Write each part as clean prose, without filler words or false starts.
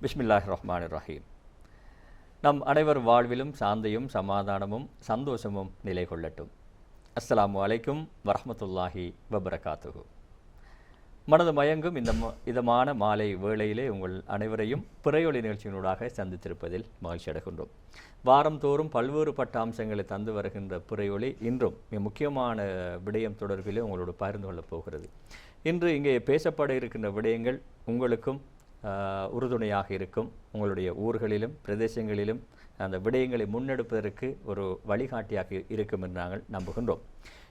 பிஸ்மில்லாஹிர் ரஹ்மானிர் ரஹீம். நம் அனைவர் வாழ்விலும் சாந்தியும் சமாதானமும் சந்தோஷமும் நிலை கொள்ளட்டும். அஸ்ஸலாமு அலைக்கும் வரஹ்மத்துல்லாஹி வபரகாத்துஹு. மனது மயங்கும் இந்த இதமான மாலை வேளையிலே உங்கள் அனைவரையும் பிறையொளி நிகழ்ச்சியினூடாக சந்தித்திருப்பதில் மகிழ்ச்சி அடைகின்றோம். வாரந்தோறும் பல்வேறுபட்ட அம்சங்களை தந்து வருகின்ற பிறையொளி இன்றும் மிக முக்கியமான விடயம் தொடர்பிலே உங்களோடு பகிர்ந்து கொள்ளப் போகிறது. இன்று இங்கே பேசப்பட இருக்கின்ற விடயங்கள் உங்களுக்கும் உறுதுணையாக இருக்கும். உங்களுடைய ஊர்களிலும் பிரதேசங்களிலும் அந்த விடயங்களை முன்னெடுப்பதற்கு ஒரு வழிகாட்டியாக இருக்கும் என்று நாங்கள் நம்புகின்றோம்.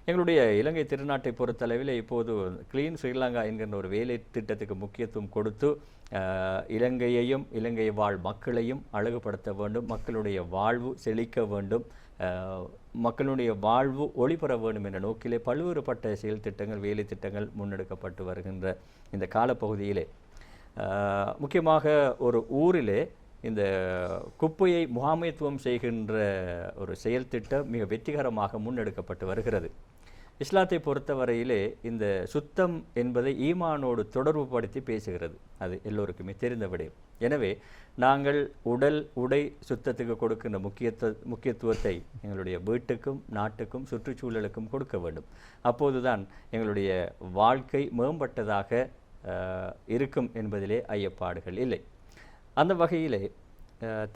எங்களுடைய இலங்கை திருநாட்டை பொறுத்தளவில் இப்போது கிளீன் ஸ்ரீலங்கா என்கின்ற ஒரு வேலை திட்டத்துக்கு முக்கியத்துவம் கொடுத்து இலங்கையையும் இலங்கை வாழ் மக்களையும் அழகுபடுத்த வேண்டும், மக்களுடைய வாழ்வு செழிக்க வேண்டும், மக்களுடைய வாழ்வு ஒளிபெற வேண்டும் என்ற நோக்கிலே பல்வேறுபட்ட செயல் திட்டங்கள் வேலை திட்டங்கள் முன்னெடுக்கப்பட்டு வருகின்ற இந்த காலப்பகுதியிலே முக்கியமாக ஒரு ஊரிலே இந்த குப்பையை முகாமைத்துவம் செய்கின்ற ஒரு செயல் திட்டம் மிக வெற்றிகரமாக முன்னெடுக்கப்பட்டு வருகிறது. இஸ்லாத்தை பொறுத்தவரையிலே இந்த சுத்தம் என்பதை ஈமானோடு தொடர்பு படுத்தி பேசுகிறது. அது எல்லோருக்குமே தெரிந்த விடயம். எனவே நாங்கள் உடை சுத்தத்துக்கு கொடுக்கின்ற முக்கியத்துவத்தை எங்களுடைய வீட்டுக்கும் நாட்டுக்கும் சுற்றுச்சூழலுக்கும் கொடுக்க வேண்டும். அப்போதுதான் எங்களுடைய வாழ்க்கை மேம்பட்டதாக இருக்கும் என்பதிலே ஐயப்பாடுகள் இல்லை. அந்த வகையிலே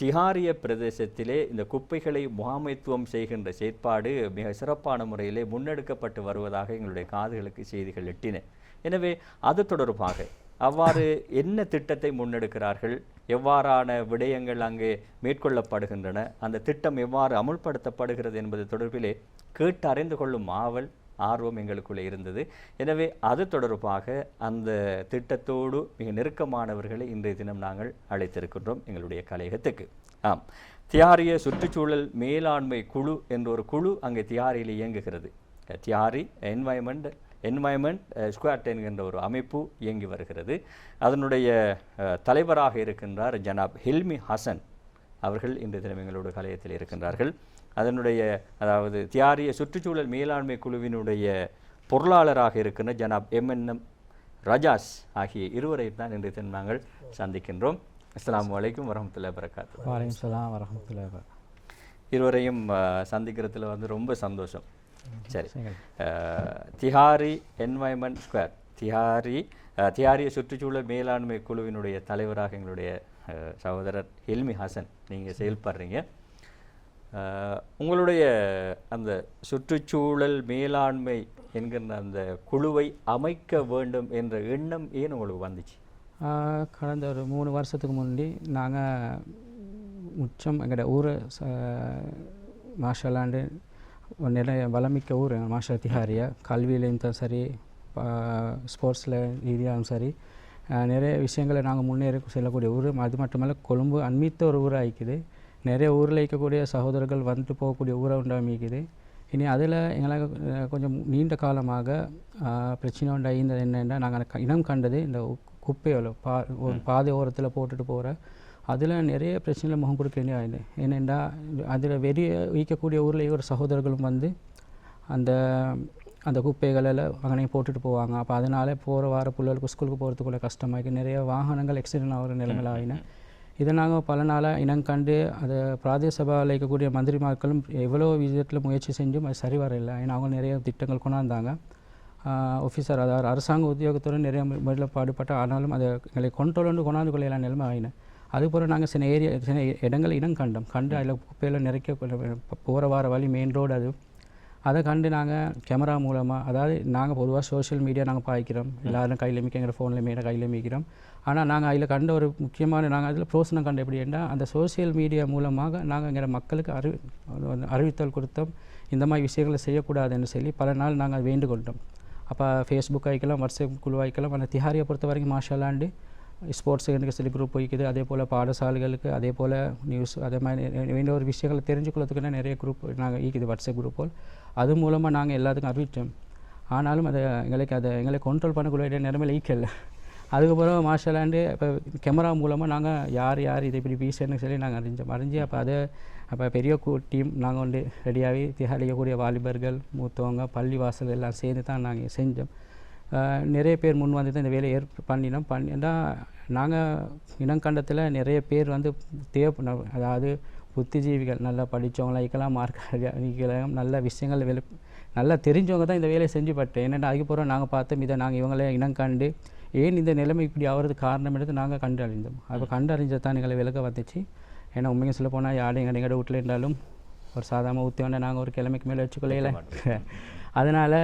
திஹாரிய பிரதேசத்திலே இந்த குப்பைகளை முகாமைத்துவம் செய்கின்ற செயற்பாடு மிக சிறப்பான முறையிலே முன்னெடுக்கப்பட்டு வருவதாக எங்களுடைய காதுகளுக்கு செய்திகள் எட்டின. எனவே அது தொடர்பாக அவ்வாறு என்ன திட்டத்தை முன்னெடுக்கிறார்கள், எவ்வாறான விடயங்கள் அங்கே மேற்கொள்ளப்படுகின்றன, அந்த திட்டம் எவ்வாறு அமுல்படுத்தப்படுகிறது என்பது தொடர்பிலே கேட்டு அறிந்து கொள்ளும் ஆர்வம் எங்களுக்குள்ளே இருந்தது. எனவே அது தொடர்பாக அந்த திட்டத்தோடு மிக நெருக்கமானவர்களை இன்றைய தினம் நாங்கள் அழைத்திருக்கின்றோம் எங்களுடைய கலையகத்துக்கு. தியாரிய சுற்றுச்சூழல் மேலாண்மை குழு என்ற ஒரு குழு அங்கே தியாரியில் இயங்குகிறது. தியாரி என்வாயன்மெண்ட் ஸ்குவாட் என்கின்ற ஒரு அமைப்பு இயங்கி வருகிறது. அதனுடைய தலைவராக இருக்கின்றார் ஜனாப் ஹில்மி ஹசன் அவர்கள் இன்றைய தினம் எங்களோட கலையத்தில் இருக்கின்றார்கள். அதாவது தியாரிய சுற்றுச்சூழல் மேலாண்மை குழுவினுடைய பொருளாளராக இருக்கின்ற ஜனாப் MNM ரஜாஸ் ஆகிய இருவரையும் தான் இன்றைய தினம் நாங்கள் சந்திக்கின்றோம். அஸ்ஸலாமு அலைக்கும் வரஹ்மத்துல்லாஹி வபரகாத்துஹு. வலைக்கும் ஸலாம் வரஹ்மத்துல்லாஹி வபரகாத்துஹு. இருவரையும் சந்திக்கிறதுல ரொம்ப சந்தோஷம். சரி, திஹாரி என்வாயன்மெண்ட் ஸ்குவாட் தியாரிய சுற்றுச்சூழல் மேலாண்மை குழுவினுடைய தலைவராக எங்களுடைய சகோதரர் ஹில்மி ஹசன் நீங்கள் செயல்படுறீங்க. உங்களுடைய அந்த சுற்றுச்சூழல் மேலாண்மை என்கின்ற அந்த குழுவை அமைக்க வேண்டும் என்ற எண்ணம் ஏன் உங்களுக்கு வந்துச்சு? கடந்த ஒரு 3 வருஷத்துக்கு முன்னாடி நாங்கள் எங்களோட ஊரை மாஷாலாண்டு நிறைய வளமிக்க ஊர் மாஷா திஹாரியா. கல்வியிலையும் தான் சரி, ஸ்போர்ட்ஸில் ரீதியாகவும் சரி, நிறைய விஷயங்களை நாங்கள் முன்னேறி செல்லக்கூடிய ஊர். அது மட்டுமல்ல கொழும்பு அண்மித்த ஒரு ஊராக ஆயிக்குது. நிறைய ஊரில் இருக்கக்கூடிய சகோதரர்கள் வந்துட்டு போகக்கூடிய ஊரை உண்டாமிக்குது. இனி அதில் எங்களுக்கு கொஞ்சம் நீண்ட காலமாக பிரச்சனை உண்டாகின்றது என்னென்னா, நாங்கள் இனம் கண்டது இந்த குப்பையோட ஒரு பாதை ஓரத்தில் போட்டுட்டு போகிற அதில் நிறைய பிரச்சனைகளை முகம் கொடுக்க வேண்டிய ஆயிடுது. ஏனென்றா அதில் வைக்கக்கூடிய ஊரில் ஒரு சகோதரர்களும் வந்து அந்த குப்பைகளில் அங்கனே போட்டுட்டு போவாங்க. அப்போ அதனால் வர பிள்ளைகளுக்கு ஸ்கூலுக்கு போகிறதுக்குள்ள கஷ்டமாகி நிறைய வாகனங்கள் ஆக்சிடென்ட் ஆகிற நிலைமையில் ஆகின. இதை நாங்கள் பல நாளாக இனங்கண்டு அதை பிராதேச சபாவில் இருக்கக்கூடிய மந்திரிமார்களும் எவ்வளோ விதத்தில் முயற்சி செஞ்சும் அது சரி வரையில்லை. ஏன்னா அவங்க நிறைய திட்டங்கள் கொண்டாந்தாங்க. ஆஃபீஸர் அதாவது அரசாங்க உத்தியோகத்தோடு நிறைய முறையில் பாடுபட்ட, ஆனாலும் அதை எங்களை கொண்டாந்து கொள்ளையெல்லாம் நிலைமை ஆகினேன். அதுபோல் நாங்கள் சில இடங்கள் இனம் கண்டு அதில் குப்பையில் நிறைக்க போகிற வழி மெயின் ரோடு அதை கண்டு நாங்கள் கேமரா மூலமாக, அதாவது நாங்கள் பொதுவாக சோஷியல் மீடியா நாங்கள் பாய்க்கிறோம், எல்லோரும் கையில் எங்கள் ஃபோனில் மெயினாக கையில் மீக்கிறோம். ஆனால் நாங்கள் அதில் கண்ட ஒரு முக்கியமான அதில் ப்ரோசனம் கண்டு எப்படி என்றால், அந்த சோசியல் மீடியா மூலமாக நாங்கள் எங்கள் மக்களுக்கு அறிவித்தல் கொடுத்தோம். இந்த மாதிரி விஷயங்களை செய்யக்கூடாதுன்னு சொல்லி பல நாள் நாங்கள் வேண்டுகொண்டோம். அப்போ ஃபேஸ்புக் ஆகிக்கலாம், வாட்ஸ்அப் குழு ஆகிக்கலாம். அந்த திஹாரியை பொறுத்த வரைக்கும் மாஷாலாண்டு ஸ்போர்ட்ஸுக்கு சில குரூப் போய்க்குது. அதே போல் பாடசாலைகளுக்கு, அதே போல் நியூஸ், அதே மாதிரி வேண்டிய ஒரு விஷயங்களை தெரிஞ்சுக்கொள்ளத்துக்குன்னா நிறைய குரூப் நாங்கள் ஈக்குது வாட்ஸ்அப் குரூப் போல். அது மூலமாக நாங்கள் எல்லாத்துக்கும் அறிவித்தோம். ஆனாலும் எங்களை கண்ட்ரோல் பண்ணக்கூடிய நிலைமையில் ஈக்கல. அதுக்கப்புறம் மாஷாலாண்டு இப்போ கேமரா மூலமாக நாங்கள் யார் இதை இப்படி வீசுன்னு சொல்லி நாங்கள் அறிஞ்சு அப்போ பெரிய டீம் நாங்கள் ரெடியாகி திஹாரிக்கக்கூடிய வாலிபர்கள், மூத்தவங்க, பள்ளி வாசல் எல்லாம் சேர்ந்து தான் நாங்கள் செஞ்சோம். நிறைய பேர் முன் வந்து தான் இந்த வேலையை பண்ணினா நாங்கள் இனங்கண்டத்தில் நிறைய பேர் வந்து அதாவது புத்திஜீவிகள் நல்லா படித்தவங்களாம் இருக்கலாம், மார்க்கலாம், நல்ல விஷயங்கள் நல்லா தெரிஞ்சவங்க தான் இந்த வேலையை செஞ்சு பட்டேன். என்னென்னா அதுக்கப்புறம் நாங்கள் பார்த்தோம் இதை நாங்கள் இவங்களே இனங்கண்டு ஏன் இந்த நிலைமை இப்படி ஆகிறதுக்கு காரணம் எடுத்து நாங்கள் கண்டறிந்தோம். அப்போ கண்டறிஞ்சது தான் எங்களை விலக வந்துச்சு. ஏன்னா உண்மைங்க சொல்ல போனால் யாரையும் எங்கட வீட்டில் இருந்தாலும் ஒரு சாதாரண ஊற்றி வேண்டாம் நாங்கள் ஒரு கிழமைக்கு மேலே வச்சுக்கொள்ளையில. அதனால்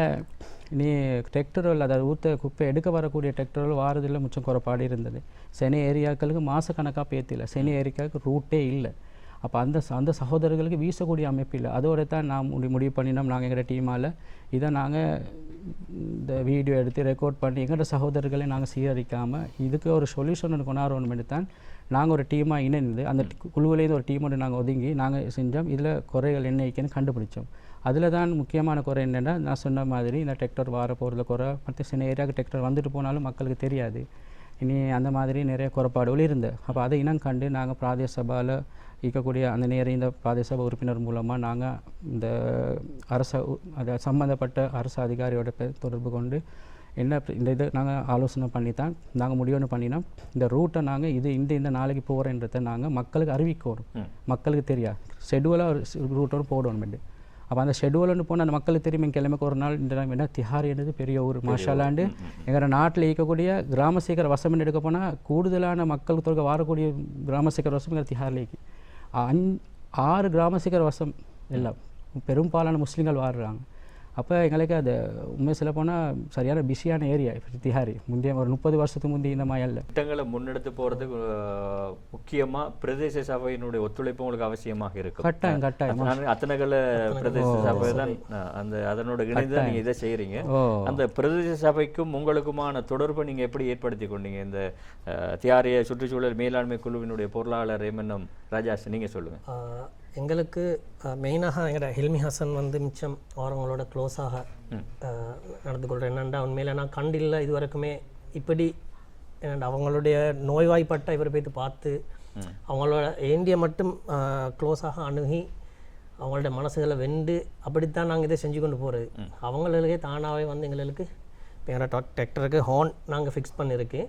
நீ டெக்டரோல் அதாவது குப்பை எடுக்க வரக்கூடிய டெக்டரோல் வாரதில் மிச்சம் குறைபாடு இருந்தது. சென்னை ஏரியாக்களுக்கு மாதக்கணக்காக பேத்தில்லை, சென்னை ஏரியாவுக்கு ரூட்டே இல்லை. அப்போ அந்த சகோதரர்களுக்கு வீசக்கூடிய அமைப்பு இல்லை. அதோடு தான் நான் முடிவு பண்ணினோம். நாங்கள் எங்களோட டீமால் இதை நாங்கள் இந்த வீடியோ எடுத்து ரெக்கார்ட் பண்ணி எங்களோட சகோதரர்களை நாங்கள் சீரழிக்காமல் இதுக்கு ஒரு சொல்யூஷன் கொண்டாடணும்னு தான் நாங்கள் ஒரு டீமாக இணைந்து அந்த குழுவிலேருந்து ஒரு டீமோடு நாங்கள் ஒதுங்கி நாங்கள் செஞ்சோம். இதில் குறைகள் என்ன இருக்குன்னு கண்டுபிடிச்சோம். அதில் தான் முக்கியமான குறை என்னென்னா நான் சொன்ன மாதிரி இந்த டெக்டர் வார போகிறதுல குறை, மற்ற சின்ன ஏரியாவுக்கு டெக்டர் வந்துட்டு போனாலும் மக்களுக்கு தெரியாது. இனி அந்த மாதிரி நிறைய குறைபாடுகள் இருந்தது. அப்போ அதை இனம் கண்டு நாங்கள் பிராதேச சபாவில் இருக்கக்கூடிய அந்த இந்த பிராதேச சபை உறுப்பினர் மூலமாக நாங்கள் இந்த அதை சம்மந்தப்பட்ட அரசு அதிகாரியோட தொடர்பு கொண்டு இந்த இதை நாங்கள் ஆலோசனை பண்ணி தான் நாங்கள் முடிவுன்னு பண்ணினோம். இந்த ரூட்டை நாங்கள் இந்த நாளைக்கு போகிறேன்றதை நாங்கள் மக்களுக்கு அறிவிக்கணும். மக்களுக்கு தெரியாது ஷெட்யூலாக ஒரு ரூட்டோடு போடணும். அப்போ அந்த ஷெட்யூல்னு போனால் அந்த மக்களுக்கு தெரியும் கிழமைக்கு ஒரு நாள் இந்த என்ன திஹாரி என்னது பெரிய ஊர் மாஷாலாண்டு எங்கள் நாட்டில் இருக்கக்கூடிய கிராம சீக்கிர வசம் எடுக்க போனால் கூடுதலான மக்கள் தொகை வாரக்கூடிய கிராம சீக்கிர வசம் எங்கள் திஹாரிலேக்கு 6 கிராம சீக்கிர வசம் எல்லாம் பெரும்பாலான முஸ்லீம்கள் வாழ்கிறாங்க. அப்போ எங்களுக்கு அது உண்மை சொல்ல போனால் சரியான பிஸியான ஏரியா திஹாரி. முந்தைய ஒரு 30 வருஷத்துக்கு முந்தைய இந்த மாதிரி இல்லை. திட்டங்களை முன்னெடுத்து போகிறதுக்கு முக்கியமாக பிரதேச சபையினுடைய ஒத்துழைப்பு உங்களுக்கு அவசியமாக இருக்கும். கட்டாயம் அத்தனைகளை பிரதேச சபை தான் அதனோட இணைந்து தான் நீங்கள் இதை செய்கிறீங்க. அந்த பிரதேச சபைக்கும் உங்களுக்குமான தொடர்பை நீங்கள் எப்படி ஏற்படுத்தி கொண்டீங்க? இந்த தியாரிய சுற்றுச்சூழல் மேலாண்மை குழுவினுடைய பொருளாளர் எம்என்எம் ராஜாஸ், நீங்கள் சொல்லுங்கள். எங்களுக்கு மெயினாக எங்களோட ஹில்மி ஹசன் வந்து மிச்சம் அவங்களோட க்ளோஸாக நடந்து கொள்கிறேன். என்னென்னா உண்மையில் நான் கண்டில்லை இது வரைக்குமே இப்படி அவங்களுடைய நோய்வாய்ப்பட்ட இவரை போய்த்து பார்த்து அவங்களோட ஏண்டிய மட்டும் க்ளோஸாக அணுகி அவங்களோட மனசுகளை வெண்டு அப்படித்தான் நாங்கள் இதை செஞ்சு கொண்டு போகிறது. அவங்களுக்கே தானாகவே வந்து எங்களுக்கு இப்போ எங்களோட டிராக்டருக்கு ஹார்ன் நாங்கள் ஃபிக்ஸ் பண்ணியிருக்கு.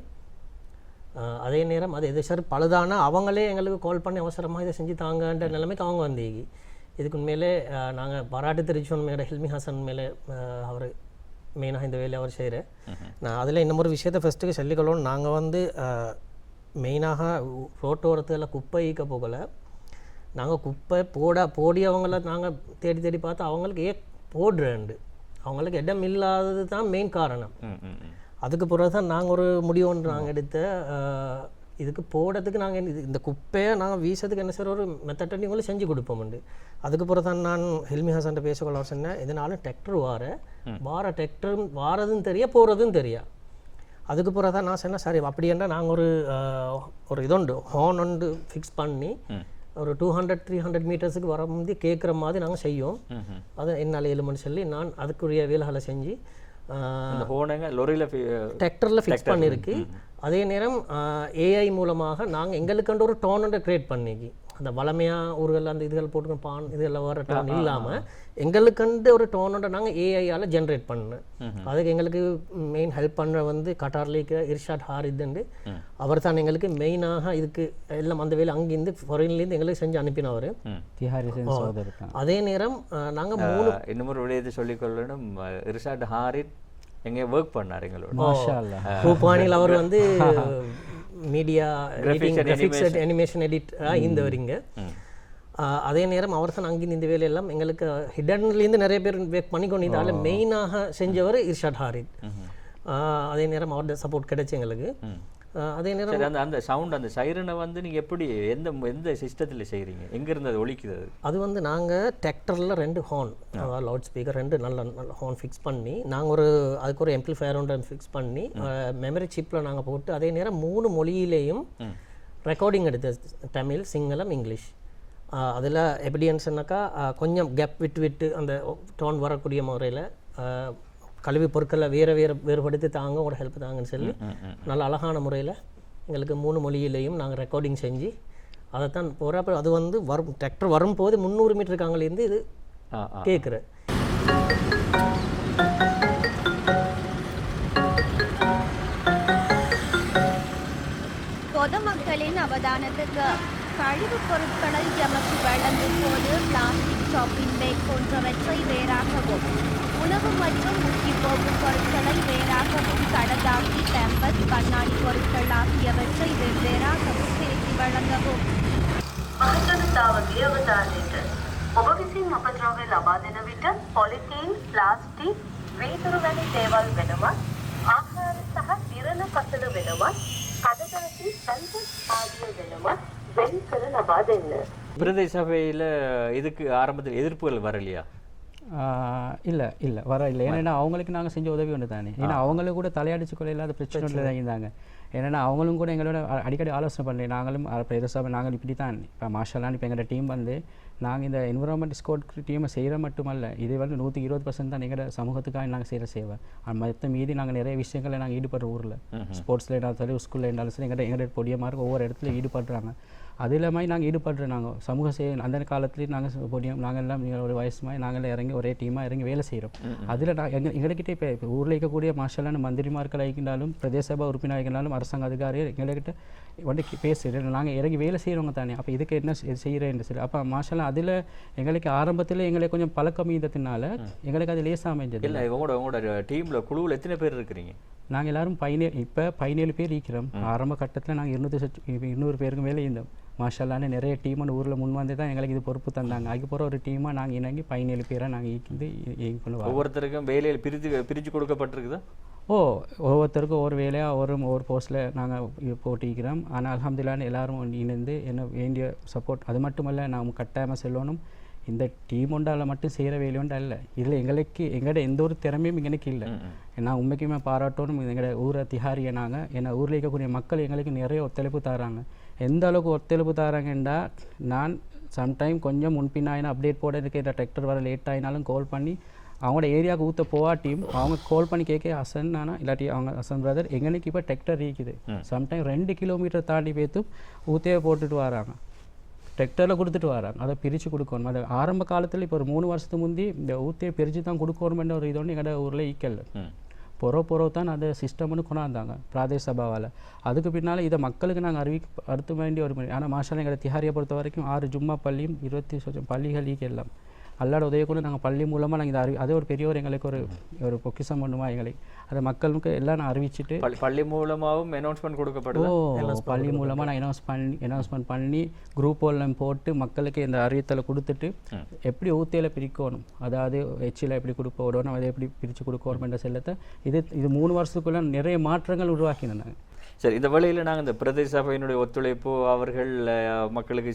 அதே நேரம் அது எது சார் பழுதானா அவங்களே எங்களுக்கு கால் பண்ணி அவசரமாக இதை செஞ்சு தாங்கன்ற நிலைமைக்கு அவங்க வந்தீங்க. இதுக்கு உண்மையிலே நாங்கள் பாராட்டு தெரிவிச்சோம் மேலே ஹில்மி ஹசன் மேலே. அவர் மெயினாக இந்த வேலையை அவர் செய்கிற நான் அதில் இன்னும் ஒரு விஷயத்தை ஃபஸ்ட்டுக்கு சொல்லிக்கொள்ளணும். நாங்கள் வந்து மெயினாக ரோட்டோரத்தில் குப்பை ஈக்க போகலை. நாங்கள் குப்பை போடியவங்கள நாங்கள் தேடி பார்த்து அவங்களுக்கு போடுறேன்ண்டு அவங்களுக்கு இடம் இல்லாதது தான் மெயின் காரணம். அதுக்கு பிறகு தான் நாங்கள் ஒரு முடிவு ஒன்று நாங்கள் எடுத்த இதுக்கு போடுறதுக்கு நாங்கள் இந்த குப்பையை நாங்கள் வீசத்துக்கு என்ன சார் ஒரு மெத்தட் நீங்களும் செஞ்சு கொடுப்போம்ண்டு. அதுக்கு பிறகு தான் நான் ஹில்மி ஹசன்ட்ட பேசக்கொள்ள சொன்னேன். இதனால டிராக்டர் வார டிராக்டரும் வாரதும் தெரியா போகிறதும் தெரியா. அதுக்கு பிறகு தான் நான் சொன்னேன் சரி அப்படின்னா நாங்கள் ஒரு இதொண்டு ஹார்ன் ஒன்று ஃபிக்ஸ் பண்ணி ஒரு 200-300 மீட்டர்ஸுக்கு வர முந்தி கேட்குற மாதிரி நாங்கள் செய்யோம். அது என்னால் 7 மணி சொல்லி நான் அதுக்குரிய வேலைகளை செஞ்சு டிராக்டரில் ஃபிக்ஸ் பண்ணியிருக்கு. அதே நேரம் ஏஐ மூலமாக நாங்கள் எங்களுக்குன்ற ஒரு டோனை கிரியேட் பண்ணிக்கி அந்த வளமையாக ஊர்கள் அந்த இதுகள் போட்டுக்கணும் பான் இதெல்லாம் வர டோன் இல்லாமல் எங்களுக்குண்டு ஒரு டோனோட நாங்கள் ஏஐயால் ஜென்ரேட் பண்ணேன். அதுக்கு எங்களுக்கு மெயின் ஹெல்ப் பண்ணுற வந்து கட்டார்லேக்கு இர்ஷாட் ஹாரிதுண்டு அவர் தான் எங்களுக்கு மெயினாக இதுக்கு எல்லாம் அந்த வேலை அங்கேருந்து ஃபாரின்லேருந்து எங்களுக்கு செஞ்சு அனுப்பினவர். அதே நேரம் நாங்கள் 3 இன்னொரு விடயத்தை சொல்லிக்கொள்ளணும். இர்ஷாட் ஹாரித் எங்கே ஒர்க் பண்ணார் எங்களோட பூபானில். அவர் வந்து மீடியா கிராஃபிக்ஸ் அனிமேஷன் எடிட் இந்த வரீங்க. அதே நேரம் அவர் தான் அங்கிருந்து இந்த வேலையெல்லாம் எங்களுக்கு ஹிடன்லேருந்து நிறைய பேர் ஒர்க் பண்ணிக்கொண்டு இதால் மெயினாக செஞ்சவர் இர்ஷாட் ஹாரித். அதே நேரம் அவரோட சப்போர்ட் கிடைச்சி எங்களுக்கு. அதே நேரம் அந்த சவுண்ட் அந்த சைரனை வந்து நீங்கள் எப்படி எந்த சிஸ்டத்தில் செய்கிறீங்க? எங்கேருந்து அது ஒலிக்குது? அது வந்து நாங்கள் டிராக்டரில் 2 ஹார்ன் அதாவது லவுட் ஸ்பீக்கர் 2 நல்ல ஹார்ன் ஃபிக்ஸ் பண்ணி நாங்கள் அதுக்கு ஒரு எம்ப்ளிஃபயர் ஒன்று ஃபிக்ஸ் பண்ணி மெமரி சிப்பில் நாங்கள் போட்டு அதே நேரம் 3 மொழியிலேயும் ரெக்கார்டிங் எடுத்து தமிழ், சிங்களம், இங்கிலீஷ். அதில் எப்படின்னு கொஞ்சம் கேப் விட்டு அந்த டோன் வரக்கூடிய முறையில் கல்வி பொருட்களை வேறுபடுத்தி தாங்க ஒரு ஹெல்ப் தாங்கன்னு சொல்லி நல்ல அழகான முறையில் எங்களுக்கு 3 மொழியிலையும் நாங்கள் ரெக்கார்டிங் செஞ்சு அதைத்தான் போகிறப்ப அது வந்து டிராக்டர் வரும்போது 300 மீட்டருக்கு அங்கேருந்து இது கேட்குற பொதுமக்களின் அவதானத்துக்கு கழிவுப் பொருட்களை எமக்கு வழங்கும் போது பிளாஸ்டிக் ஷாப்பிங் பேக் போன்றவற்றை வேறாகவும், உணவு மற்றும் முக்கிய போகும் பொருட்களை வேறாகவும், கடதாசி, பேம்பஸ், கண்ணாடி பொருட்கள் ஆகியவற்றை வெவ்வேறாகவும் பிரித்து வழங்கவும். මහජනතාවගේ අවධානයට ඔබ විසින් අපද්‍රව්‍ය ලබා දෙන විට පොලිතීන්, ප්ලාස්ටික්, වීදුරු වැනි දේවල් වෙනමත්, ආහාර සහ දිරණ කසල වෙනමත්, කඩදාසි, පැම්පස් ආදිය වෙනමත් වෙන් කර ලබා දෙන්න. பிரதேச சபையில் இதுக்கு ஆரம்பத்தில் எதிர்ப்புகள் வரலையா? இல்லை வர இல்லை. ஏன்னா அவங்களுக்கு நாங்கள் செஞ்ச உதவி ஒன்று தானே. ஏன்னா அவங்களும் கூட தலையடிச்சு கொள்ள இல்லாத பிரச்சனைகள் தான் இருந்தாங்க. ஏன்னா அவங்களும் கூட எங்களோட அடிக்கடி ஆலோசனை பண்ணேன். நாங்களும் பிரதேச நாங்கள் இப்படி தான் இப்போ மாஷால்லாம் இப்போ எங்களோட டீம் வந்து நாங்கள் இந்த என்விரான்மெண்ட் ஸ்கோட் டீமை செய்கிற மட்டுமல்ல, இது வந்து 120% தான் எங்களோட சமூகத்துக்காக நாங்கள் செய்கிற சேவை. மற்ற மீதி நாங்கள் நிறைய விஷயங்களை நாங்கள் ஈடுபடுற ஊரில் ஸ்போர்ட்ஸில் இருந்தாலும் சரி, ஸ்கூலில் இருந்தாலும் சரி, எங்களோட பொடியமாக ஒவ்வொரு இடத்துல ஈடுபடுறாங்க. அது இல்லாமல் நாங்கள் ஈடுபடுறோம். நாங்கள் சமூக சேவை அந்த காலத்துலேயும் நாங்கள் பொடியும் நாங்கள் எல்லாம் ஒரு வயசுமாய் நாங்கள் இறங்கி ஒரே டீமாக இறங்கி வேலை செய்கிறோம். அதில் எங்கள்கிட்ட இப்போ ஊரில் இருக்கக்கூடிய மாஷாலான மந்திரிமார்கள் ஆகினாலும், பிரதேச சபா உறுப்பினர் ஆகினாலும், அரசாங்க அதிகாரிகள் எங்கள்கிட்ட வந்து பேசுகிறேன். நாங்கள் இறங்கி வேலை செய்கிறவங்க தானே. அப்போ இதுக்கு என்ன செய்கிறேன்னு சொல்லி அப்போ மாஷாலா அதில் எங்களுக்கு ஆரம்பத்தில் எங்களுக்கு கொஞ்சம் பழக்கம் இருந்ததுனால எங்களுக்கு அது லேசாக அமைஞ்சது. இல்லை, உங்களோட டீமில் குழுவில் எத்தனை பேர் இருக்கிறீங்க? நாங்கள் எல்லோரும் 17 பேர் இருக்கிறோம். ஆரம்ப கட்டத்தில் நாங்கள் 200 பேருக்கு மேலே இருந்தோம். மாஷாலான்னு நிறைய டீம்னு ஊரில் முன் வந்து தான் எங்களுக்கு இது பொறுப்பு தந்தாங்க. அதுக்கு போகிற ஒரு டீமாக நாங்கள் இணங்கி 17 பேராக நாங்கள் இயங்கி பண்ணுவோம். ஒவ்வொருத்தருக்கும் வேலையில் பிரித்து கொடுக்கப்பட்டிருக்குதா? ஒவ்வொருத்தருக்கும் ஒரு வேலையாக ஒரு போஸ்ட்டில் நாங்கள் போட்டிக்கிறோம். ஆனால் அல்ஹம்துலில்லாஹ் எல்லாரும் இணைந்து என்ன வேண்டிய சப்போர்ட். அது மட்டுமல்ல, நாம் கட்டாயமாக செல்லணும். இந்த டீம் ஒன்றால் மட்டும் செய்கிற வேலையோண்டா இல்லை. இதில் எங்களோட எந்த ஒரு திறமையும் எனக்கு இல்லை. நான் உண்மைக்குமே பாராட்டணும் எங்களோட ஊரை திஹாரியை. நாங்கள் ஏன்னா ஊரில் இருக்கக்கூடிய மக்கள் எங்களுக்கு நிறைய ஒத்துழைப்பு தராங்க. எந்த அளவுக்கு ஒத்துழைப்பு தராங்கன்னா, நான் சம்டைம் கொஞ்சம் முன்பின்னாயினா அப்டேட் போட இருக்கிற டிராக்டர் வர லேட் ஆகினாலும் கால் பண்ணி அவங்களோட ஏரியாவுக்கு ஊற்ற போவா டீம் அவங்க கால் பண்ணி கேட்க ஹசன் நானா இல்லாட்டி அவங்க ஹசன் பிரதர் எங்களுக்கு இப்போ டிராக்டர் இருக்குது. சம்டைம் 2 கிலோமீட்டர் தாண்டி பேத்தும் ஊத்தையை போட்டுட்டு வராங்க, டிராக்டரில் கொடுத்துட்டு வராங்க. அதை பிரித்து கொடுக்கணும். அது ஆரம்ப காலத்தில் இப்போ ஒரு 3 வருஷத்துக்கு முந்தி இந்த ஊத்தையை பிரித்து தான் கொடுக்கணுமென்ற ஒரு இதோடு எங்களோட ஊரில் ஈக்கல் பொறவு தான் அந்த சிஸ்டம்னு கொண்டாந்தாங்க பிராதேச சபாவால். அதுக்கு பின்னால் இதை மக்களுக்கு நாங்கள் அடுத்த வேண்டிய ஒரு மணி. ஆனால் மாஷால்லா எங்களை திஹாரியை பொறுத்த வரைக்கும் 6 ஜும்மா பள்ளியும் 20 பள்ளிகள் ஈக்கலாம். அல்லாட உதவி கூட நாங்கள் பள்ளி மூலமாக நாங்கள் இதை அதே ஒரு பெரிய எங்களுக்கு ஒரு பொக்கிஷம் பண்ணுமா எங்களுக்கு. அதை மக்களுக்கு எல்லாம் நான் அறிவிச்சுட்டு பள்ளி மூலமாகவும் அனௌன்ஸ்மெண்ட் கொடுக்கப்படுது. பள்ளி மூலமாக நான் அனௌன்ஸ்மெண்ட் பண்ணி குரூப்போல்லாம் போட்டு மக்களுக்கு இந்த அறிவித்தலை கொடுத்துட்டு எப்படி ஊத்தையில் பிரிக்கணும், அதாவது எச்சில் எப்படி கொடுப்போடணும், அதை எப்படி பிரித்து கொடுக்கணும் என்ற செல்லத்தை இது 3 வருஷத்துக்குள்ள நிறைய மாற்றங்கள் உருவாக்கினேன் நாங்கள். சரி, இந்த வேளையில் நாங்கள் இந்த பிரதேச சபையினுடைய ஒத்துழைப்பு, அவர்கள் மக்களுக்கு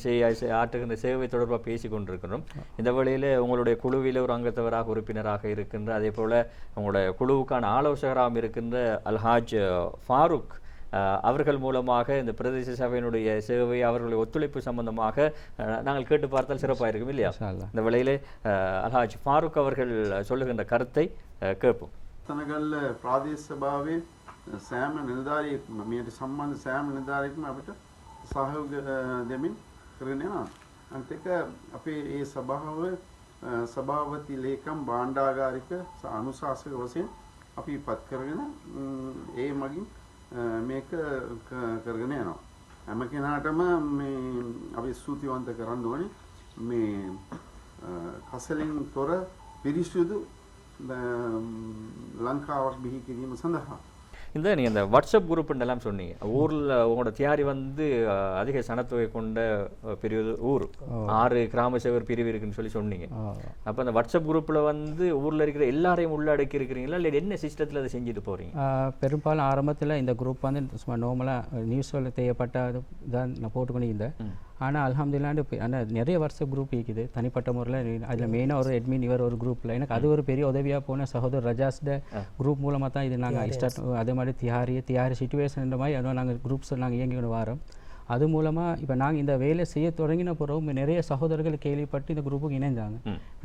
ஆற்றுகின்ற சேவை தொடர்பாக பேசி கொண்டிருக்கிறோம். இந்த வேளையில் உங்களுடைய குழுவில் ஒரு அங்கத்தவராக உறுப்பினராக இருக்கின்ற, அதே போல் உங்களுடைய குழுவுக்கான ஆலோசகராக இருக்கின்ற அல்ஹாஜ் ஃபாரூக் அவர்கள் மூலமாக இந்த பிரதேச சபையினுடைய சேவை, அவர்களுடைய ஒத்துழைப்பு சம்பந்தமாக நாங்கள் கேட்டு பார்த்தால் சிறப்பாக இருக்கும் இல்லையா? இந்த வேளையில் அல்ஹாஜ் ஃபாரூக் அவர்கள் சொல்லுகின்ற கருத்தை கேட்போம். තනගල්ල ප්‍රාදේශ සභාවේ සෑම නිලධාරියෙක්ම මේට සම්බන්ධ සෑම නිලධාරියෙක්ම අපිට සහයෝග දෙමින් කරගෙන යනවා. අනිත් එක අපේ මේ සභාව සභාපති ලේකම් භාණ්ඩාගාරික අනුශාසක වශයෙන් අපි ඉපත් කරගෙන ඒ මගින් මේක කරගෙන යනවා. හැම කෙනාටම මේ අපි ස්තුතිවන්ත කරන්න ඕනේ මේ කසලින් තොර පිරිසිදු லங்காවක් பிஹி கிரீம் சந்தஹா. இந்த நீங்கள் இந்த வாட்ஸ்அப் குரூப்புன்னெல்லாம் சொன்னீங்க. ஊரில் உங்களோட தியாரி வந்து அதிக சனத்தொகை கொண்ட பிரிவு ஊர், 6 கிராம சேவர் பிரிவு இருக்குன்னு சொன்னீங்க. அப்போ அந்த வாட்ஸ்அப் குரூப்பில் வந்து ஊரில் இருக்கிற எல்லாரையும் உள்ளடக்கி இருக்கிறீங்களா, இல்லை என்ன சிஸ்டத்தில் அதை செஞ்சுட்டு போகிறீங்க? பெரும்பாலும் ஆரம்பத்தில் இந்த குரூப் வந்து சும்மா நார்மலாக நியூஸில் தேவைப்பட்ட தான் நான் போட்டுக்கொண்டு இருந்தேன். ஆனால் அல்ஹம்துலில்லாஹ் ஆனால் நிறைய வாட்ஸ்அப் குரூப் இருக்குது தனிப்பட்ட முறையில். அதில் மெயினாக ஒரு அட்மின் இவர் ஒரு குரூப்பில் எனக்கு அது ஒரு பெரிய உதவியாக போன சகோதரர் ரஜாஸ்ட குரூப் மூலமாக தான் இது நாங்கள் ஸ்டார்ட். அதே மாதிரி தியாரி சிச்சுவேஷன் மாதிரி அதுவும் நாங்கள் குரூப்ஸ் நாங்கள் இயங்கி வரோம். அது மூலமாக இப்போ நாங்கள் இந்த வேலை செய்ய தொடங்கின பிறகு நிறைய சகோதரர்கள் கேள்விப்பட்டு இந்த குரூப்புக்கு இணைஞ்சாங்க.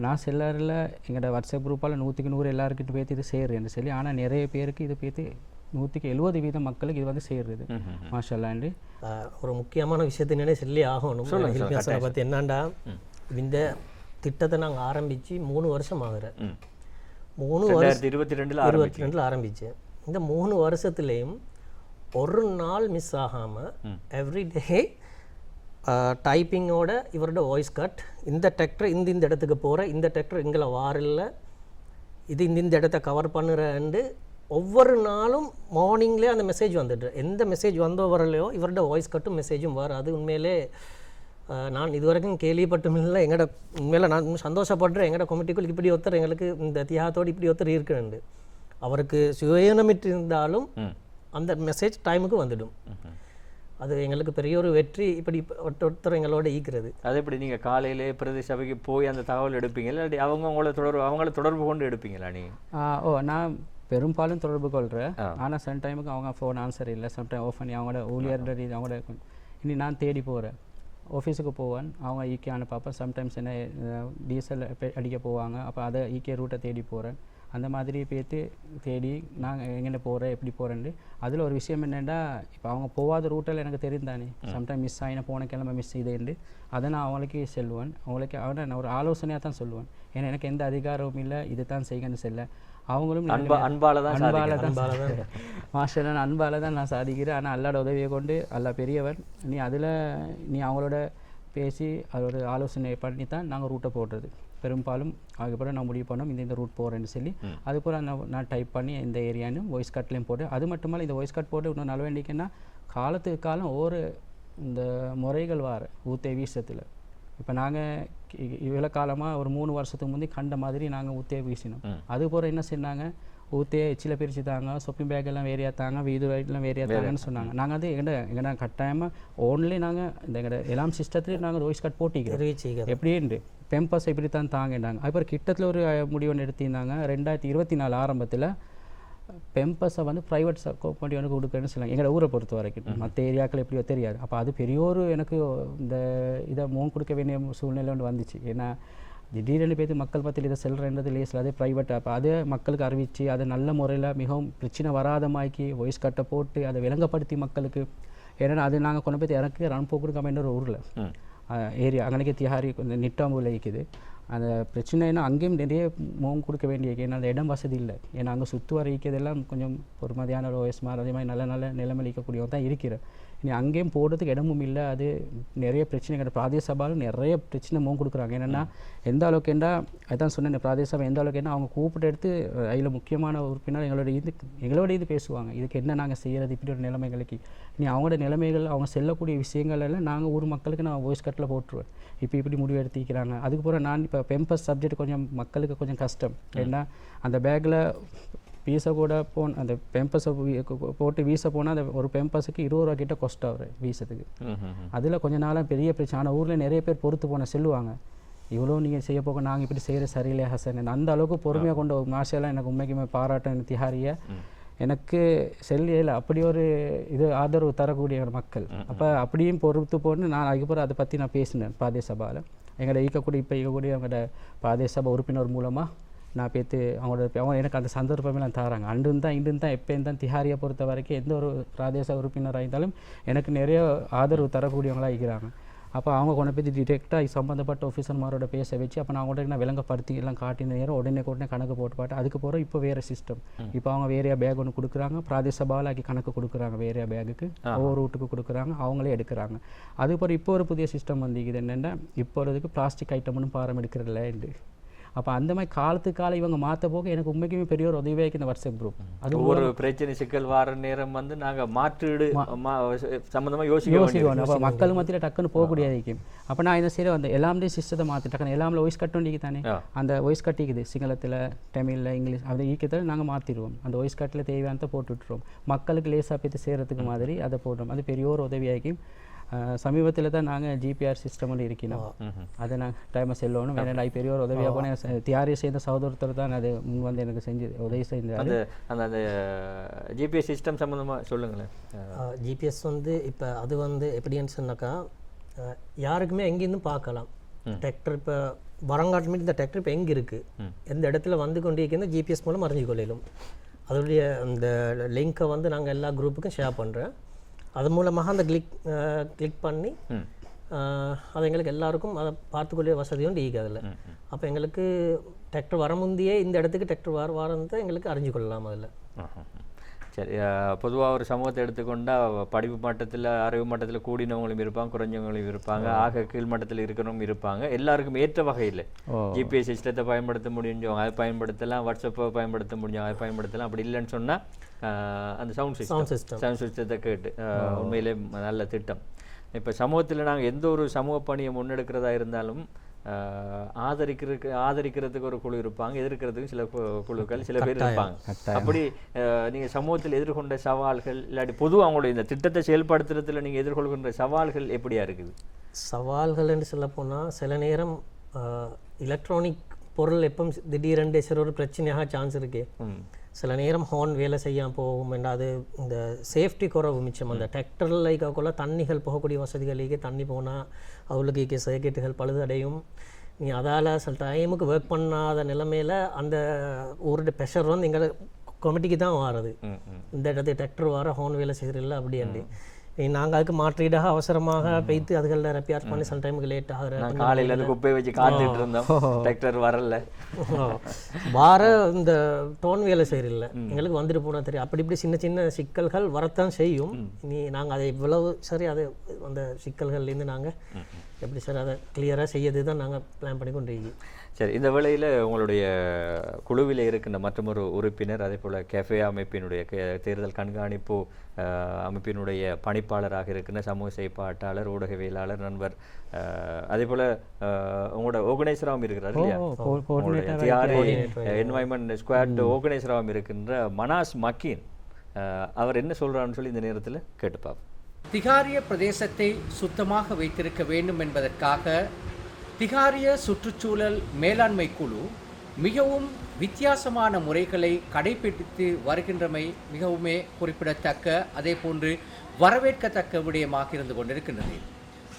நான் சிலரில் எங்களோட வாட்ஸ்அப் குரூப்பால் 100க்கு 100 எல்லாருக்கிட்ட பேர்த்து இது செய்கிறேன்னு சொல்லி. ஆனால் நிறைய பேருக்கு இது பேர்த்து 170% மக்களுக்கு இது வந்து செய்கிறது மாஷால்லாண்டு. ஒரு முக்கியமான விஷயத்தினே சொல்லி ஆகணும் பற்றி என்னண்டா, இந்த திட்டத்தை நாங்கள் ஆரம்பித்து 3 வருஷம் ஆகுற. 3 வருஷம் 2022 ஆரம்பிச்சு இந்த 3 வருஷத்துலேயும் ஒரு நாள் மிஸ் ஆகாமல் எவ்ரிடே டைப்பிங்கோட இவரோட வாய்ஸ் கட், இந்த டெக்டர் இந்த இடத்துக்கு போகிற, இந்த டெக்டர் எங்களை வாரில்ல, இது இந்த இடத்த கவர் பண்ணுறேன்ட்டு ஒவ்வொரு நாளும் மார்னிங்லேயே அந்த மெசேஜ் வந்துட்டு, எந்த மெசேஜ் வந்தோ வரலையோ இவரோட வாய்ஸ் கட்டும் மெசேஜும் வர. அது உண்மையிலே நான் இதுவரைக்கும் கேள்விப்பட்டும் இல்லை. எங்களோட உண்மையில் நான் சந்தோஷப்படுறேன். எங்களோட கமிட்டிக்குள் இப்படி ஒருத்தர் எங்களுக்கு இந்த தியாகத்தோடு இப்படி ஒருத்தர் இருக்குன்னு. அவருக்கு சுயநமிட்டு இருந்தாலும் அந்த மெசேஜ் டைமுக்கு வந்துடும். அது எங்களுக்கு பெரிய ஒரு வெற்றி. இப்படி ஒருத்தர் எங்களோட ஈக்கிறது. அது எப்படி நீங்கள் காலையிலே பிரதி சபைக்கு போய் அந்த தகவல் எடுப்பீங்க, இல்லாட்டி அவங்கள தொடர்பு கொண்டு எடுப்பீங்களா நீங்கள்? நான் பெரும்பாலும் தொடர்பு கொள்கிறேன். ஆனால் சம் டைமுக்கு அவங்க ஃபோன் ஆன்சர் இல்லை, சம்டைம் ஆஃப் பண்ணி அவங்களோட ஊழியர் அவங்களோட இனி நான் தேடி போகிறேன். ஆஃபீஸுக்கு போவேன், அவங்க ஈகே அனுப்பாப்பேன். சம்டைம்ஸ் என்ன டீசல் அடிக்க போவாங்க, அப்போ அதை ஈகே ரூட்டை தேடி போகிறேன். அந்த மாதிரி பேத்து தேடி நான் எங்கே போகிறேன் எப்படி போகிறேன்னு. அதில் ஒரு விஷயம் என்னென்னா, இப்போ அவங்க போகாத ரூட்டில் எனக்கு தெரிந்தானே சம்டைம் மிஸ் ஆகின போன கிழமை மிஸ் இதுண்டு, அதை நான் அவங்களுக்கு சொல்லுவேன். அவங்களுக்கு நான் ஒரு ஆலோசனையாக தான் சொல்லுவேன். ஏன்னா எனக்கு எந்த அதிகாரமும் இல்லை, இது தான் செய்யணும்னு சொல்ல. அவங்களும் அன்பால தான் மாஸ்டர் அன்பால் தான் நான் சாதிக்கிறேன். ஆனால் அல்லாட உதவியை கொண்டு அல்லா பெரியவர், நீ அவங்களோட பேசி அதோட ஆலோசனை பண்ணி தான் நாங்கள் ரூட்டை போடுறது. பெரும்பாலும் அதுக்கப்புறம் நான் முடிவு பண்ணோம் இந்த ரூட் போகிறேன்னு சொல்லி. அதுக்கப்புறம் நான் டைப் பண்ணி இந்த ஏரியான்னு வாய்ஸ் கட்லேயும் போட்டு, அது மட்டுமல்ல இந்த வாய்ஸ் கட் போட்டு இன்னும் நல்ல வேண்டிங்கன்னா காலத்துக்கு காலம் ஒரு இந்த முறைகள் வார ஊத்தே வீசத்தில். இப்போ நாங்கள் இவ்வளோ காலமாக ஒரு 3 வருஷத்துக்கு முந்தி கண்ட மாதிரி நாங்கள் ஊத்தே வீசினோம். அதுபோல் என்ன சொன்னாங்க, ஊத்தே எச்சில் பிரித்து தாங்க, சொப்பிங் பேக் எல்லாம் வேறையாக தாங்க, வீடு ரைட்லாம் வேறையாக தாங்கன்னு சொன்னாங்க. நாங்கள் அது எங்கள்ட கட்டாயமாக ஓன்லி நாங்கள் இந்த எங்களோட எல்லாம் சிஸ்டத்துலேயும் நாங்கள் வாய்ஸ் கட் போட்டிக்கிறோம் எப்படின்ட்டு. பெம்பஸ் இப்படி தான் தாங்கிட்டாங்க. அதுக்கப்புறம் கிட்டத்தில் ஒரு முடிவு ஒன்று எடுத்திருந்தாங்க 2024 ஆரம்பத்தில். பெம்பஸை வந்து ப்ரைவேட் கம்பெனி வந்து கொடுக்குறேன்னு சொன்னாங்க எங்களோட ஊரை பொறுத்த வரைக்கும். மற்ற ஏரியாக்கள் எப்படியோ தெரியாது. அப்போ அது பெரிய ஒரு எனக்கு இந்த இதை கொடுக்க வேண்டிய சூழ்நிலை ஒன்று வந்துச்சு. ஏன்னா திடீரென்று பேர் மக்கள் பற்றியில் இதை செல்றன்றது லேசில் அதே ப்ரைவேட். அப்போ அதே மக்களுக்கு அறிவித்து அதை நல்ல முறையில் மிகவும் பிரச்சனை வராதமாக்கி வாய்ஸ் கட்டை போட்டு அதை விளங்கப்படுத்தி மக்களுக்கு. ஏன்னா அது நாங்கள் கொண்டு போய் எனக்கு ரன்போக்கு கம்பெனி ஒரு ஊரில் ஏரியா அங்கனைக்கு தியாரி கொஞ்சம் நிட்டாம்பூவில் இருக்குது. அந்த பிரச்சனைனா அங்கேயும் நிறைய கொடுக்க வேண்டிய, ஏன்னா அந்த இடம் வசதி இல்லை. ஏன்னா அங்கே சுற்று வர இருக்கிறதெல்லாம் கொஞ்சம் பொறுமதியான ஓஎஸ் மாதிரி அதே மாதிரி நல்ல நிலைமைக்கக்கூடியவங்க தான் இருக்கிறேன். இனி அங்கேயும் போடுறதுக்கு இடமும் இல்லை. அது நிறைய பிரச்சனை பிராதேச சபாலும் நிறைய பிரச்சனை கொடுக்குறாங்க. என்னென்னா எந்த அளவுக்கு என்றால் அதுதான் சொன்னேன், பிராதேச சபை எந்த அளவுக்கு என்ன அவங்க கூப்பிட்டு எடுத்து அதில் முக்கியமான உறுப்பினர் எங்களோட இது பேசுவாங்க. இதுக்கு என்ன நாங்கள் செய்கிறது இப்படி ஒரு நிலைமைகளுக்கு. இனி அவங்களோட நிலைமைகள் அவங்க செல்லக்கூடிய விஷயங்கள் எல்லாம் நாங்கள் ஊர் மக்களுக்கு நான் வாய்ஸ் கட்டில் போட்டுருவேன். இப்படி முடிவு எடுத்துக்கிறாங்க. அதுக்கப்புறம் நான் இப்போ பெம்பஸ் சப்ஜெக்ட் கொஞ்சம் மக்களுக்கு கொஞ்சம் கஷ்டம். ஏன்னா அந்த பேக்கில் வீசை கூட அந்த பெம்பஸை போட்டு வீச போனால் அந்த ஒரு பெம்பஸுக்கு 20 ரூபா கிட்ட காஸ்ட் ஆகுது வீசத்துக்கு. அதில் கொஞ்ச நாளாக பெரிய பிரச்சனை. ஆனால் ஊரில் நிறைய பேர் பொறுத்து போன செல்லுவாங்க, இவ்வளோ நீங்கள் செய்ய போக நாங்கள் இப்படி செய்கிற சரியில்லை ஹசன். அந்த அளவுக்கு பொறுமையாக கொண்ட மாஷெல்லாம் எனக்கு உண்மைக்குமே பாராட்டம் திஹாரியை. எனக்கு செல்லியில் அப்படி ஒரு இது ஆதரவு தரக்கூடிய ஒரு மக்கள். அப்போ அப்படியும் பொறுத்து போன்னு நான் அதுக்கப்புறம் அதை பற்றி நான் பேசினேன் பிராதேச சபாவில். எங்களோட இருக்கக்கூடிய அவங்களோட பிராதேச சபை உறுப்பினர் மூலமாக நான் பேத்து அவங்க எனக்கு அந்த சந்தர்ப்பமெல்லாம் தராங்க. அன்றும் தான் இன்றும் தான் எப்போயும் தான் திஹாரியை பொறுத்த வரைக்கும் எந்த ஒரு பிராதேச உறுப்பினராக இருந்தாலும் எனக்கு நிறைய ஆதரவு தரக்கூடியவங்களாக இருக்கிறாங்க. அப்போ அவங்க கொண்டு போய் டிரெக்டாக சம்மந்தப்பட்ட ஆஃபீஸர்மாரோட பேச வச்சு அப்போ நான் அவங்கள்ட்ட நான் விளங்கப்படுத்தி எல்லாம் காட்டின நேரம் உடனே கணக்கு போட்டு அதுக்கு போகிற இப்போ வேறு சிஸ்டம். இப்போ அவங்க வேறையா பேக் ஒன்று கொடுக்குறாங்க, பிராதேச சபாலாக்கி கணக்கு கொடுக்குறாங்க, வேறையா பேகுக்கு ஒவ்வொரு ரூட்டுக்கு கொடுக்குறாங்க, அவங்களே எடுக்கிறாங்க. அதுக்கப்புறம் இப்போ ஒரு புதிய சிஸ்டம் வந்துக்குது என்னென்னா, இப்போ இதுக்கு பிளாஸ்டிக் ஐட்டம்னு பாரம் எடுக்கிறதில்ல. அப்போ அந்த மாதிரி காலத்துக்கு காலம் இவங்க மாற்ற போக எனக்கு உண்மைக்குமே பெரிய ஒரு உதவியாக இருக்குது இந்த வாட்ஸ்அப் குரூப். அது ஒரு பிரச்சனை சிக்கல் வார நேரம் வந்து நாங்கள் மாற்றீடு சம்மந்தமாக யோசிக்கணும். அப்போ மக்கள் மத்தியில் டக்குன்னு போகக்கூடியது. அப்போ நான் என்ன செய்ய அந்த எல்லாமே சிஸ்டத்தை மாற்றி டக்குன்னு எல்லாமே வாய்ஸ் கட் ஒன்றிக்கு தானே அந்த வாய்ஸ் கட்டிக்குது சிங்களத்தில், தமிழில், இங்கிலீஷ் அப்படி ஈக்கத்தில் நாங்கள் மாற்றிடுவோம். அந்த வாய்ஸ் கட்டில் தேவையானதை போட்டுவிட்டுருவோம். மக்களுக்கு லேசாக பேத்து செய்கிறதுக்கு மாதிரி அதை போடுறோம். அது பெரிய ஒரு உதவியாகி சமீபத்தில் தான் நாங்கள் ஜிபிஆர் சிஸ்டம் ஒன்று இருக்கணும். அதை நாங்கள் டைமை செல்லணும். ஏன்னா பெரிய ஒரு உதவியாக போனேன். தியாரி செய்த சகோதரத்தர் தான் அது முன் வந்து எனக்கு செஞ்சு உதவி செஞ்சார். அந்த ஜிபிஎஸ் சிஸ்டம் சம்மந்தமாக சொல்லுங்களேன். ஜிபிஎஸ் வந்து இப்போ அது வந்து எப்படின்னு சொன்னாக்கா யாருக்குமே எங்கேருந்து பார்க்கலாம். டிராக்டர் இப்போ வரங்காட்டு மீது இந்த டிராக்டர் இப்போ எங்கே இருக்குது, எந்த இடத்துல வந்து கொண்டு இருக்கிறது ஜிபிஎஸ் மூலம் அறிஞ்சு கொள்ளும். அதோடைய அந்த லிங்க்கை வந்து நாங்கள் எல்லா குரூப்புக்கும் ஷேர் பண்ணுறேன். அது மூலமாக அந்த கிளிக் பண்ணி அது எங்களுக்கு எல்லாருக்கும் அதை பார்த்துக்கொள்ள வசதியும் இருக்குது அதில். அப்போ எங்களுக்கு டிராக்டர் வர முந்தையே இந்த இடத்துக்கு டிராக்டர் வாரத்தை எங்களுக்கு அறிஞ்சு கொள்ளலாம் அதில். சரி, பொதுவாக ஒரு சமூகத்தை எடுத்துக்கொண்டால் படிப்பு மட்டத்தில் அறிவு மட்டத்தில் கூடினவங்களும் இருப்பாங்க, குறைஞ்சவங்களும் இருப்பாங்க, ஆக கீழ் மட்டத்தில் இருக்கிறவங்களும் இருப்பாங்க. எல்லாருக்கும் ஏற்ற வகையில் ஜிபிஎஸ் சிஸ்டத்தை பயன்படுத்த முடிஞ்சவங்க அதை பயன்படுத்தலாம், வாட்ஸ்அப்பை பயன்படுத்த முடிஞ்சவங்க அதை பயன்படுத்தலாம். அப்படி இல்லைன்னு சொன்னால் அந்த சவுண்ட் சிஸ்டத்தை கேட்டு உண்மையிலே நல்ல திட்டம். இப்போ சமூகத்தில் நாங்கள் எந்த ஒரு சமூக பணியை முன்னெடுக்கிறதா இருந்தாலும் ஆதரிக்கிறதுக்கு ஒரு குழு இருப்பாங்க, எதிர்க்கிறதுக்கு சில குழுக்கள் சில பேர் இருப்பாங்க. அப்படி நீங்கள் சமூகத்தில் எதிர்கொண்ட சவால்கள் இல்லாட்டி பொதுவாக அவங்களுடைய இந்த திட்டத்தை செயல்படுத்துறதுல நீங்கள் எதிர்கொள்கின்ற சவால்கள் எப்படியா இருக்குது? சவால்கள் என்று சொல்ல போனால் சில நேரம் எலக்ட்ரானிக் பொருள் எப்போ திடீரென்று சில ஒரு பிரச்சனையாக சான்ஸ் இருக்கு. சில நேரம் ஹார்ன் வேலை செய்யாமல் போகும் என்றால் அது இந்த சேஃப்டி குறவு மிச்சம். அந்த டிராக்டரில் இருக்கக்குள்ள தண்ணிகள் போகக்கூடிய வசதிகளுக்கு தண்ணி போனால் அவளுக்கு சர்க்கிட்டுகள் பழுதடையும். நீ அதால் சில டைமுக்கு ஒர்க் பண்ணாத நிலைமையில் அந்த ஒரு ப்ரெஷர் வந்து எங்களை கமிட்டிக்கு தான் வாருது. இந்த இடத்துல டிராக்டர் வர ஹார்ன் வேலை செய்கிறதில்ல அப்படின்ட்டு நாங்கள் அதுக்கு மாற்றீடாக அவசரமாக பெய்த்து அதுகளில் ரெப்பியார் பண்ணி சில டைமுக்கு லேட் ஆகுற காலையில் அது குப்பையை வச்சு காத்துட்டு இருந்தோம், டிராக்டர் வரல வார இந்த டோன் வேலை செய்யறதில்ல எங்களுக்கு வந்துட்டு போனால் தெரியும். அப்படி இப்படி சின்ன சின்ன சிக்கல்கள் வரத்தான் செய்யும். நாங்கள் அதை இவ்வளவு சரி அதை அந்த சிக்கல்கள்லேருந்து நாங்கள் எப்படி சார் அதை கிளியராக செய்யறது தான் நாங்கள் பிளான் பண்ணி கொண்டு இருக்கோம். சரி, இந்த வேளையில் உங்களுடைய குழுவில் இருக்கின்ற மற்றொரு உறுப்பினர், அதே போல் கெஃபே அமைப்பினுடைய தேர்தல் கண்காணிப்பு அமைப்பினுடைய பணிப்பாளராக இருக்கின்ற சமூக செயற்பாட்டாளர், ஊடகவியலாளர், நண்பர், அதே போல் உங்களோட ஆர்கனைசராகவும் இருக்கிறார் இல்லையா, என்வாயன்மெண்ட் ஸ்குவாட் ஆர்கனைசராகவும் இருக்கின்ற மனாஸ் மக்கீன், அவர் என்ன சொல்கிறான்னு சொல்லி இந்த நேரத்தில் கேட்டுப்பார். திகாரிய பிரதேசத்தை சுத்தமாக வைத்திருக்க வேண்டும் என்பதற்காக திகாரிய சுற்றுச்சூழல் மேலாண்மை குழு மிகவும் வித்தியாசமான முறைகளை கடைபிடித்து வருகின்றமை மிகவுமே குறிப்பிடத்தக்க, அதே போன்று வரவேற்கத்தக்க விடயமாக இருந்து கொண்டிருக்கின்றது.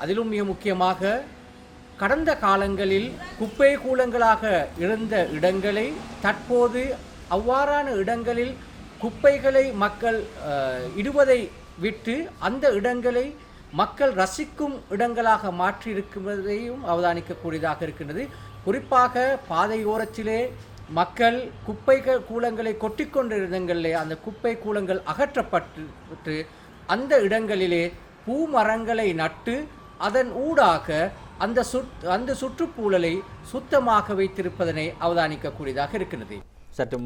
அதிலும் மிக முக்கியமாக கடந்த காலங்களில் குப்பை கூலங்களாக இருந்த இடங்களை தற்போது அவ்வாறான இடங்களில் குப்பைகளை மக்கள் இடுவதை விட்டு அந்த இடங்களை மக்கள் ரசிக்கும் இடங்களாக மாற்றியிருக்கிறதையும் அவதானிக்கக்கூடியதாக இருக்கின்றது. குறிப்பாக பாதையோரத்திலே மக்கள் குப்பைகள் கூலங்களை கொட்டிக்கொண்ட இடங்களிலே அந்த குப்பை கூலங்கள் அகற்றப்பட்டு அந்த இடங்களிலே பூ மரங்களை நட்டு அதன் ஊடாக அந்த சுற்றுச்சூழலை சுத்தமாக வைத்திருப்பதனை அவதானிக்கக்கூடியதாக இருக்கின்றது. சற்று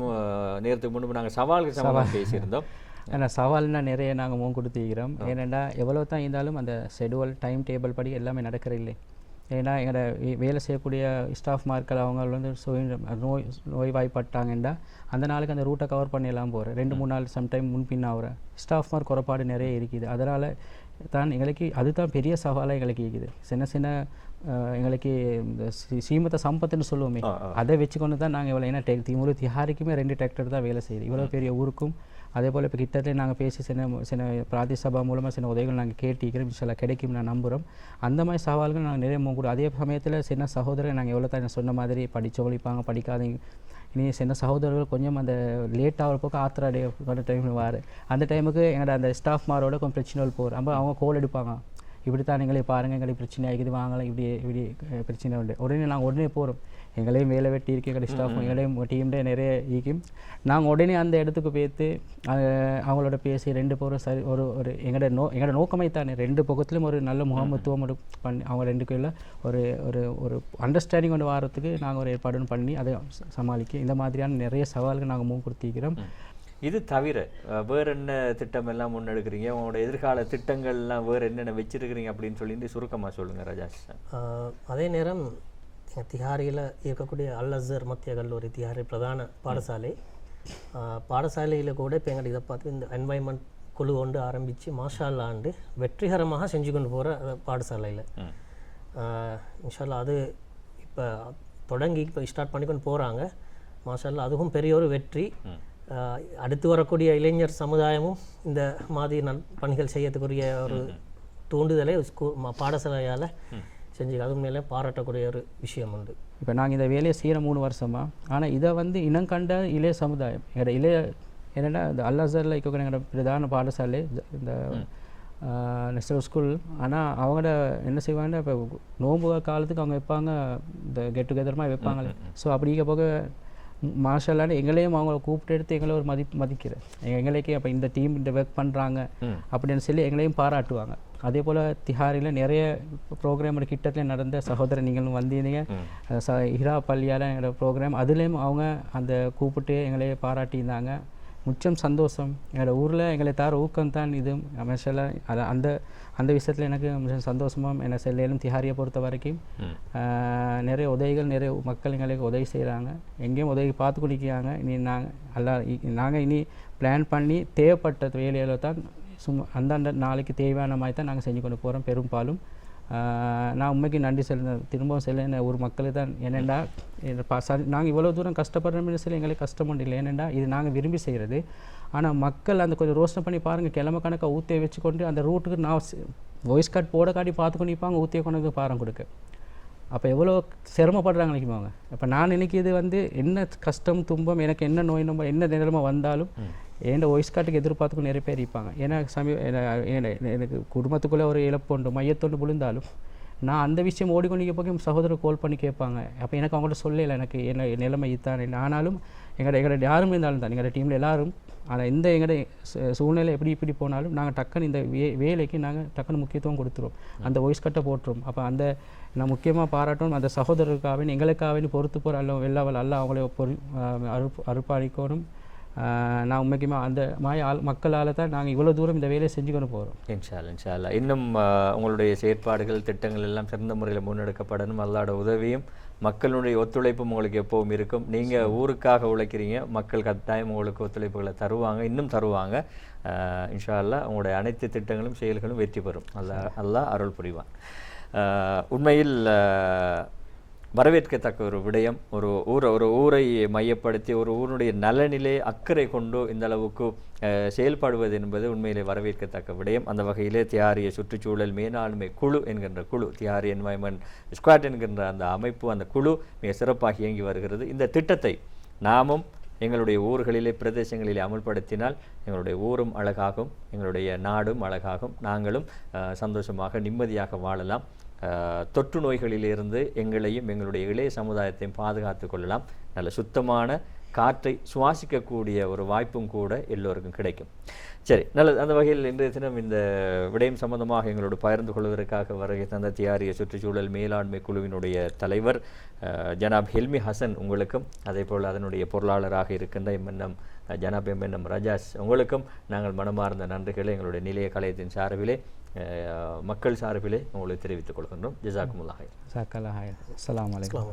நேரத்துக்கு முன்பு நாங்கள் சவால்கள் பேசியிருந்தோம். ஏன்னா சவால்னா நிறைய நாங்கள் முன் கொடுத்துக்கிறோம். ஏன்னா எவ்வளோ தான் இருந்தாலும் அந்த ஷெடியூல் டைம் டேபிள் படி எல்லாமே நடக்கிற இல்லை. ஏன்னா எங்களோட வேலை செய்யக்கூடிய ஸ்டாஃப் மார்கள் அவங்க வந்து நோய்வாய்ப்பட்டாங்கன்னா அந்த நாளுக்கு அந்த ரூட்டை கவர் பண்ணியெல்லாம் போகிறேன். 2-3 நாள் சம்டைம் முன்பின் ஆகிற ஸ்டாஃப் மார்க் குறைபாடு நிறைய இருக்குது. அதனால் தான் எங்களுக்கு அதுதான் பெரிய சவாலாக எங்களுக்கு இருக்குது. சின்ன சின்ன எங்களுக்கு இந்த சீமத்த சம்பத்துன்னு சொல்லுவோமே, அதை வச்சுக்கொண்டு தான் நாங்கள் இவ்வளோ, ஏன்னா ஒரு திஹாரிக்குமே 2 டிராக்டர் தான் வேலை செய்யுது இவ்வளோ பெரிய ஊருக்கும். அதே போல் இப்போ கிட்டத்தட்ட நாங்கள் பேசி சின்ன பிராதி சபா மூலமாக சின்ன உதவிகள் நாங்கள் கேட்டிக்கிறோம், சில கிடைக்கும் நான் நம்புகிறோம். அந்த மாதிரி சவால்கள் நாங்கள் நிறைய கூட. அதே சமயத்தில் சின்ன சகோதரர் நாங்கள் எவ்வளோ தான் சொன்ன மாதிரி படித்தவங்க இருப்பாங்க, படிக்காதீங்க. இனி சின்ன சகோதரர்கள் கொஞ்சம் அந்த லேட் ஆகிற போக்கு ஆத்திர அடைய டைமில் வாரு அந்த டைமுக்கு எங்களோட அந்த ஸ்டாஃப் மாரோட கொஞ்சம் பிரச்சனைகள் போகிறோம். அப்போ அவங்க கோல் எடுப்பாங்க, இப்படி தான் எங்களே பாருங்கள் எங்களுக்கு பிரச்சனை ஆகிக்குது, வாங்கலாம் இப்படி பிரச்சனை உண்டு. நாங்கள் உடனே போகிறோம். எங்களையும் வேலை வெட்டி இருக்கு, எங்கள் ஸ்டாஃப் எங்களையும் டீம்டே நிறைய இருக்கும். நாங்கள் உடனே அந்த இடத்துக்கு போய்த்து அவங்களோட பேசி 2 பேரும் சரி எங்களோட நோக்கமே தானே 2 பக்கத்துலேயும் ஒரு நல்ல முகமத்துவம் பண்ணி அவங்க 2 பேரில் ஒரு அண்டர்ஸ்டாண்டிங் கொண்டு வரத்துக்கு நாங்கள் ஒரு ஏற்பாடு பண்ணி அதை சமாளிக்க இந்த மாதிரியான நிறைய சவால்கள் நாங்கள் முன் கொடுத்திருக்கிறோம். இது தவிர வேறு என்ன திட்டம் எல்லாம் முன்னெடுக்கிறீங்க? உங்களோட எதிர்கால திட்டங்கள்லாம் வேறு என்னென்ன வச்சிருக்கிறீங்க அப்படின்னு சொல்லிட்டு சுருக்கமாக சொல்லுங்கள் ராஜாஷ். அதே நேரம் திஹாரியில் இருக்கக்கூடிய அல் அஸ்ஹர் மத்திய கல்லூரி திஹாரி பிரதான பாடசாலையில் கூட இப்போ எங்களுக்கு இதை பார்த்து இந்த என்வாயன்மெண்ட் குழு கொண்டு ஆரம்பித்து மாஷா அல்லா ஆண்டு வெற்றிகரமாக செஞ்சு கொண்டு போகிற பாடசாலையில் இன்ஷா அல்லாஹ் அது இப்போ தொடங்கி இப்போ ஸ்டார்ட் பண்ணி கொண்டு போகிறாங்க. மாஷா அல்லாஹ் அதுவும் பெரிய ஒரு வெற்றி. அடுத்து வரக்கூடிய இளைஞர் சமுதாயமும் இந்த மாதிரி பணிகள் செய்யறதுக்குரிய ஒரு தூண்டுதலை பாடசாலையால் செஞ்சு அது மேலே பாராட்டக்கூடிய ஒரு விஷயம் உண்டு. இப்போ நாங்கள் இந்த வேலையை செய்கிற 3 வருஷமாக, ஆனால் இதை வந்து இனங்கண்ட இளைய சமுதாயம் எங்களோட என்னென்னா இந்த அல் அஸ்ஹரில் இப்போ எங்களோட பிரதான பாடசாலை இந்த நேஷனல் ஸ்கூல். ஆனால் அவங்களோட என்ன செய்வாங்கன்னா இப்போ நோன்பு காலத்துக்கு அவங்க வைப்பாங்க இந்த கெட் டுகெதர் மாதிரி வைப்பாங்களே. ஸோ அப்படி போக மாஷல்லான்னு எங்களையும் அவங்கள கூப்பிட்டு எடுத்து எங்களை ஒரு மதிக்கிற எங்களுக்கே அப்போ இந்த டீம் இந்த ஒர்க் பண்ணுறாங்க அப்படின்னு சொல்லி எங்களையும் பாராட்டுவாங்க. அதே போல் திஹாரியில் நிறைய ப்ரோக்ராம் கிட்டத்தில் நடந்த சகோதரர் நீங்களும் வந்தீங்க ஹிரா பள்ளியால் எங்களோட ப்ரோக்ராம் அதுலேயும் அவங்க அந்த கூப்பிட்டு எங்களையே பாராட்டியிருந்தாங்க. முச்சம் சந்தோஷம். எங்களோட ஊரில் எங்களை தர ஊக்கம் தான் இது மஷாலா. அது அந்த அந்த விஷயத்தில் எனக்கு மிக சந்தோஷமாக என்ன செல்லும். திஹாரியை பொறுத்த வரைக்கும் நிறைய உதவிகள் நிறைய மக்கள் எங்களுக்கு உதவி செய்கிறாங்க. எங்கேயும் உதவி பார்த்து குடிக்கிறாங்க. இனி நாங்கள் இனி பிளான் பண்ணி தேவைப்பட்ட வேலையில் தான் சும்மா அந்தந்த நாளைக்கு தேவையான மாதிரி தான் நாங்கள் செஞ்சு கொண்டு போகிறோம். பெரும்பாலும் நான் உண்மைக்கு நன்றி திரும்பவும் செல்ல ஒரு மக்களுக்கு தான். ஏனெண்டா நாங்கள் இவ்வளோ தூரம் கஷ்டப்படுறோம்னு சொல்லி எங்களுக்கு கஷ்டம் ஒன்றும் இல்லை. ஏனெண்டா இது நாங்கள் விரும்பி செய்கிறது. ஆனால் மக்கள் அந்த கொஞ்சம் ரோஷனை பண்ணி பாருங்கள், கிழமை கணக்காக ஊற்றியை வச்சுக்கொண்டு அந்த ரூட்டுக்கு நான் வாய்ஸ் கார்டு போட காட்டி பார்த்து கொண்டிருப்பாங்க, ஊற்றியை கொண்டு பாரம் கொடுக்க. அப்போ எவ்வளோ சிரமப்படுறாங்க நினைக்குவாங்க. இப்போ நான் நினைக்கிது என்ன கஷ்டம் துன்பம் எனக்கு என்ன நோய் நம்ப என்ன நிலைமை வந்தாலும் என் வாய்ஸ் கார்டுக்கு எதிர்பார்த்துக்கும் நிறைய பேர் இருப்பாங்க. ஏன்னா எனக்கு குடும்பத்துக்குள்ளே ஒரு இழப்பு உண்டு மையத்தொண்டு விழுந்தாலும் நான் அந்த விஷயம் ஓடிக்கொண்டு போய் சகோதரர் கால் பண்ணி கேட்பாங்க. அப்போ எனக்கு அவங்கள்ட்ட சொல்லலை எனக்கு என்ன நிலைமை இதுதான். ஆனாலும் எங்களோட யாரும் இருந்தாலும் தான் எங்களோட டீமில் எல்லோரும். ஆனால் இந்த எங்களோட சூழ்நிலை இப்படி போனாலும் நாங்கள் டக்குன்னு இந்த வேலைக்கு நாங்கள் டக்குன்னு முக்கியத்துவம் கொடுத்துருவோம். அந்த வாய்ஸ் கட்டை போட்டுரும். அப்போ அந்த நான் முக்கியமாக பாராட்டணும் அந்த சகோதரருக்காக எங்களுக்காக பொறுத்து போகிற அல்ல அவங்கள அறுப்பாளிக்கணும். நான் முக்கியமாக அந்த மக்களால் தான் நாங்கள் இவ்வளோ தூரம் இந்த வேலையை செஞ்சுக்கொண்டு போகிறோம். இன்ஷா அல்லா இன்னும் உங்களுடைய செயற்பாடுகள் திட்டங்கள் எல்லாம் சிறந்த முறையில் முன்னெடுக்கப்படணும். அல்லாட உதவியும் மக்களுடைய ஒத்துழைப்பும் உங்களுக்கு எப்போவும் இருக்கும். நீங்கள் ஊருக்காக உழைக்கிறீங்க, மக்கள் கட்டாயம் உங்களுக்கு ஒத்துழைப்புகளை தருவாங்க, இன்னும் தருவாங்க. இன்ஷா அல்லா உங்களுடைய அனைத்து திட்டங்களும் செயல்களும் வெற்றி பெறும். அல்லாஹ் அருள் புரிவான். உண்மையில் வரவேற்கத்தக்க ஒரு விடயம். ஒரு ஊரை மையப்படுத்தி ஒரு ஊருடைய நலனிலே அக்கறை கொண்டு இந்த அளவுக்கு செயல்படுவது என்பது உண்மையிலே வரவேற்கத்தக்க விடயம். அந்த வகையிலே தியாரிய சுற்றுச்சூழல் மேலாண்மை குழு என்கின்ற குழு, தியாரி என்வாயன்மெண்ட் ஸ்குவாட் என்கின்ற அந்த அமைப்பு, அந்த குழு மிக சிறப்பாக இயங்கி வருகிறது. இந்த திட்டத்தை நாமும் எங்களுடைய ஊர்களிலே பிரதேசங்களிலே அமல்படுத்தினால் எங்களுடைய ஊரும் அழகாகும், எங்களுடைய நாடும் அழகாகும், நாங்களும் சந்தோஷமாக நிம்மதியாக வாழலாம். தொற்று நோய்களிலிருந்து எங்களையும் எங்களுடைய இளைய சமுதாயத்தையும் பாதுகாத்து கொள்ளலாம். நல்ல சுத்தமான காற்றை சுவாசிக்கக்கூடிய ஒரு வாய்ப்பும் கூட எல்லோருக்கும் கிடைக்கும். சரி, நல்லது. அந்த வகையில் இன்றைய தினம் இந்த விடயம் சம்பந்தமாக எங்களோடு பகிர்ந்து கொள்வதற்காக வருகை தந்த தியாரிய சுற்றுச்சூழல் மேலாண்மை குழுவினுடைய தலைவர் ஜனாப் ஹில்மி ஹசன் உங்களுக்கும், அதே போல் அதனுடைய பொருளாளராக இருக்கின்ற எம்என்எம் ஜனாப் எம்என்எம் ரஜாஸ் உங்களுக்கும் நாங்கள் மனமார்ந்த நன்றிகளை எங்களுடைய நிலைய கலையத்தின் சார்பிலே மக்கள் சார்பிலே உங்களுக்கு தெரிவித்துக் கொள்கின்றோம். ஜஸாக்குமுல்லாஹ் ஹைர். அஸ்ஸலாமு அலைக்கும்.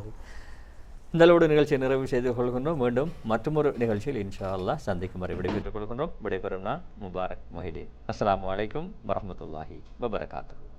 இந்த அளவோடு நிகழ்ச்சியை நிறைவு செய்து கொள்கின்றோம். மீண்டும் மற்றொரு நிகழ்ச்சியில் இன்ஷா அல்லாஹ் சந்திக்கும் வரை விடைபெற்றுக் கொள்கின்றோம். விடைபெறும் நான் முபாரக் மொஹிதீன். அஸ்ஸலாமு அலைக்கும் வரஹ்மத்துல்லாஹி வபரகாத்துஹு.